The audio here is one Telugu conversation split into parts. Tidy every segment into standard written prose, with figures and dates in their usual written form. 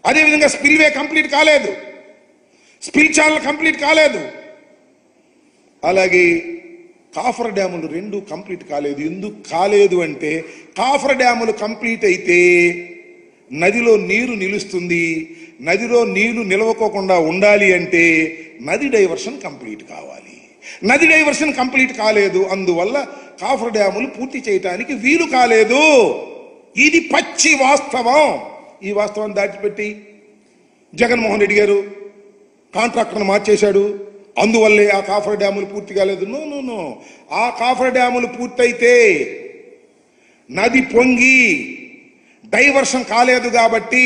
అదేవిధంగా స్పిల్వే కంప్లీట్ కాలేదు, స్పిల్ ఛానల్ కంప్లీట్ కాలేదు, అలాగే కాఫర్ డ్యాములు రెండు కంప్లీట్ కాలేదు. ఎందుకు కాలేదు అంటే కాఫర్ డ్యాములు కంప్లీట్ అయితే నదిలో నీరు నిలుస్తుంది. నదిలో నీళ్లు నిలవకోకుండా ఉండాలి అంటే నది డైవర్షన్ కంప్లీట్ కావాలి. నది డైవర్షన్ కంప్లీట్ కాలేదు, అందువల్ల కాఫర్ డ్యాములు పూర్తి చేయటానికి వీలు కాలేదు. ఇది పచ్చి వాస్తవం. ఈ వాస్తవాన్ని దాచిపెట్టి జగన్మోహన్ రెడ్డి గారు కాంట్రాక్టర్ను మార్చేశాడు, అందువల్లే ఆ కాఫర్ డ్యాములు పూర్తి కాలేదు. నో నో నో, ఆ కాఫర్ డ్యాములు పూర్తయితే నది పొంగి డైవర్షన్ కాలేదు కాబట్టి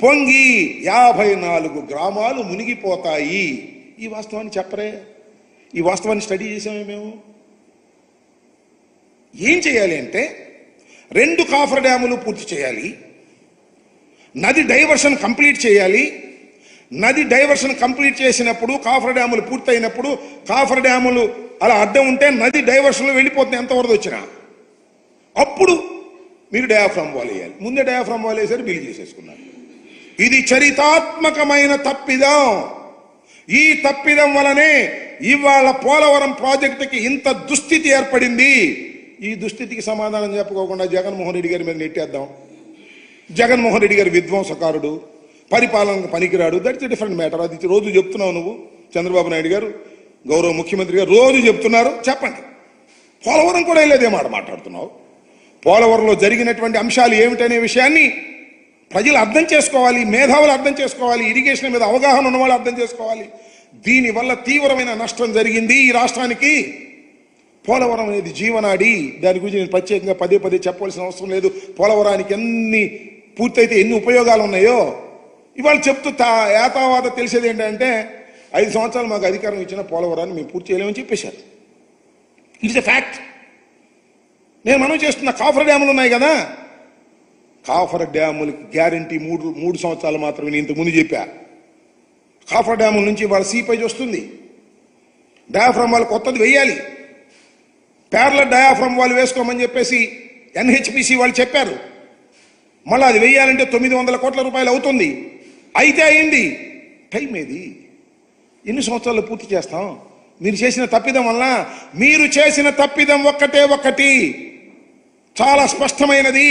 పొంగి 54 గ్రామాలు మునిగిపోతాయి. ఈ వాస్తవాన్ని చెప్పరే, ఈ వాస్తవాన్ని స్టడీ చేసామే మేము. ఏం చేయాలి అంటే 2 కాఫర్ డ్యాములు పూర్తి చేయాలి, నది డైవర్షన్ కంప్లీట్ చేయాలి. నది డైవర్షన్ కంప్లీట్ చేసినప్పుడు కాఫర్ డ్యాములు పూర్తయినప్పుడు కాఫర్ డ్యాములు అలా అడ్డం ఉంటే నది డైవర్షన్లో వెళ్ళిపోతుంది ఎంత వరద వచ్చినా. అప్పుడు మీరు డయాఫ్రామ్ వాల్ వేయాలి. ముందే డయాఫ్రామ్ వాల్ వేసారు, బిల్ చేసేసుకున్నారు. ఇది చరితాత్మకమైన తప్పిదం. ఈ తప్పిదం వలనే ఇవాళ పోలవరం ప్రాజెక్టుకి ఇంత దుస్థితి ఏర్పడింది. ఈ దుస్థితికి సమాధానం చెప్పుకోకుండా జగన్మోహన్ రెడ్డి గారి మీద నెట్టేద్దాం. జగన్మోహన్ రెడ్డి గారి విధ్వంసకారుడు, పరిపాలనకు పనికిరాడు, దట్స్ డిఫరెంట్ మ్యాటర్. అది రోజు చెప్తున్నావు నువ్వు, చంద్రబాబు నాయుడు గారు గౌరవ ముఖ్యమంత్రి గారు రోజు చెప్తున్నారు. చెప్పండి, పోలవరం కూడా వెళ్ళేదే మాట మాట్లాడుతున్నావు. పోలవరంలో జరిగినటువంటి అంశాలు ఏమిటనే విషయాన్ని ప్రజలు అర్థం చేసుకోవాలి, మేధావులు అర్థం చేసుకోవాలి, ఇరిగేషన్ మీద అవగాహన ఉన్న వాళ్ళు అర్థం చేసుకోవాలి. దీనివల్ల తీవ్రమైన నష్టం జరిగింది ఈ రాష్ట్రానికి. పోలవరం అనేది జీవనాడి, దాని గురించి నేను ప్రత్యేకంగా పదే చెప్పవలసిన అవసరం లేదు. పోలవరానికి ఎన్ని పూర్తయితే ఎన్ని ఉపయోగాలు ఉన్నాయో ఇవాళ చెప్తూ యాతావాత తెలిసేది ఏంటంటే 5 సంవత్సరాలు మాకు అధికారం ఇచ్చిన పోలవరాన్ని మేము పూర్తి చేయలేమని చెప్పేశారు. It's a fact. నేను మనం చేస్తున్న కాఫర్ డ్యాములు ఉన్నాయి కదా, కాఫర్ డ్యాములకి గ్యారంటీ 3 సంవత్సరాలు మాత్రమే. నేను ఇంతకుముందు చెప్పా, కాఫర్ డ్యాముల నుంచి వాళ్ళ సీపేజ్ వస్తుంది, డయాఫ్రామ్ వాళ్ళు కొత్తది వెయ్యాలి, ప్యారలల్ డయాఫ్రామ్ వాళ్ళు వేసుకోమని చెప్పేసి NHPC వాళ్ళు చెప్పారు. మళ్ళీ అది వెయ్యాలంటే 900 కోట్ల రూపాయలు అవుతుంది. అయితే అయింది, టైం ఏది? ఎన్ని సంవత్సరాలు పూర్తి చేస్తాం? మీరు చేసిన తప్పిదం వల్ల, మీరు చేసిన తప్పిదం ఒక్కటి చాలా స్పష్టమైనది.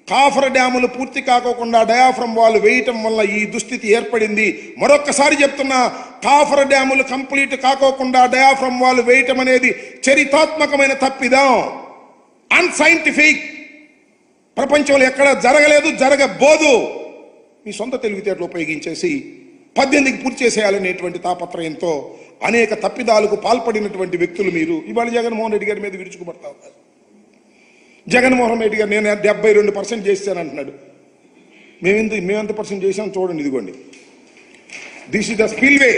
కాఫర్ డ్యాములు పూర్తి కాకోకుండా డయాఫ్రమ్ వాల్ వేయటం వల్ల ఈ దుస్థితి ఏర్పడింది. మరొక్కసారి చెప్తున్నా, కాఫర్ డ్యాములు కంప్లీట్ కాకోకుండా డయాఫ్రమ్ వాల్ వేయటం అనేది చరితాత్మకమైన తప్పిదం, అన్సైంటిఫిక్. ప్రపంచంలో ఎక్కడ జరగలేదు, జరగబోదు. మీ సొంత తెలివితేటలు ఉపయోగించేసి 18కి పూర్తి చేసేయాలనేటువంటి తాపత్రయంతో అనేక తప్పిదాలకు పాల్పడినటువంటి వ్యక్తులు మీరు. ఇవాళ జగన్మోహన్ రెడ్డి గారి మీద విరుచుకుపడతా ఉన్నారు. జగన్మోహన్ రెడ్డి గారు నేను 72% చేశానంటున్నాడు. మేమెంత పర్సెంట్ చేసాం చూడండి, ఇదిగోండి. This is the spillway.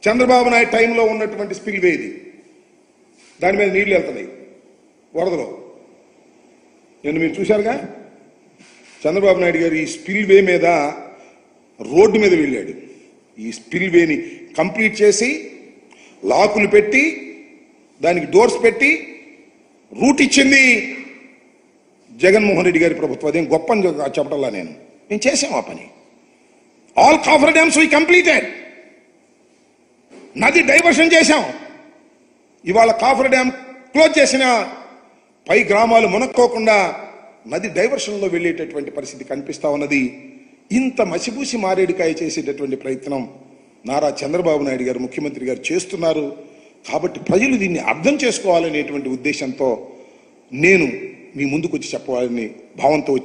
Chandrababu Naidu టైంలో ఉన్నటువంటి స్పిల్వే ఇది. దాని మీద నీళ్లు వెళ్తున్నాయి వరదలో. నేను మీరు చూశారుగా, చంద్రబాబు నాయుడు గారు ఈ స్పిల్వే మీద రోడ్డు మీద వెళ్ళాడు. ఈ స్పిల్వేని కంప్లీట్ చేసి లాకులు పెట్టి దానికి డోర్స్ పెట్టి రూట్ ఇచ్చింది జగన్మోహన్ రెడ్డి గారి ప్రభుత్వం. అదేం గొప్ప చెప్పటల్లా నేను చేసాం ఆ పని. All coffer dams we completed. నది డైవర్షన్ చేశాం. ఇవాళ కాఫర్ డ్యామ్ క్లోజ్ చేసిన పై గ్రామాలు మునక్కోకుండా నది డైవర్షన్లో వెళ్ళేటటువంటి పరిస్థితి కనిపిస్తా ఉన్నది. ఇంత మసిబూసి మారేడుకాయ చేసేటటువంటి ప్రయత్నం నారా చంద్రబాబు నాయుడు గారు ముఖ్యమంత్రి గారు చేస్తున్నారు. కాబట్టి ప్రజలు దీన్ని అర్థం చేసుకోవాలనేటువంటి ఉద్దేశంతో నేను మీ ముందుకు వచ్చి చెప్పాలని భావంతో వచ్చి